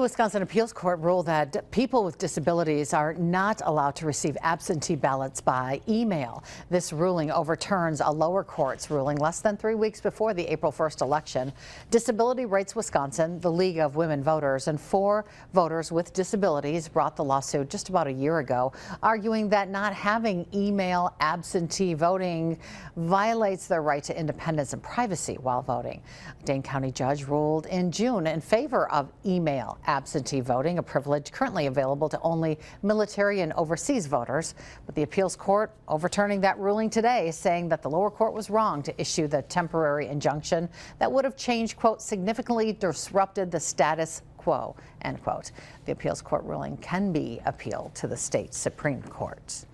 The Wisconsin Appeals Court ruled that people with disabilities are not allowed to receive absentee ballots by email. This ruling overturns a lower court's ruling less than 3 weeks before the April 1st election. Disability Rights Wisconsin, the League of Women Voters, and 4 voters with disabilities brought the lawsuit just about a year ago, arguing that not having email absentee voting violates their right to independence and privacy while voting. A Dane County judge ruled in June in favor of email absentee voting, a privilege currently available to only military and overseas voters. But the appeals court overturning that ruling today, saying that the lower court was wrong to issue the temporary injunction that would have changed, quote, significantly disrupted the status quo, end quote. The appeals court ruling can be appealed to the state Supreme Court.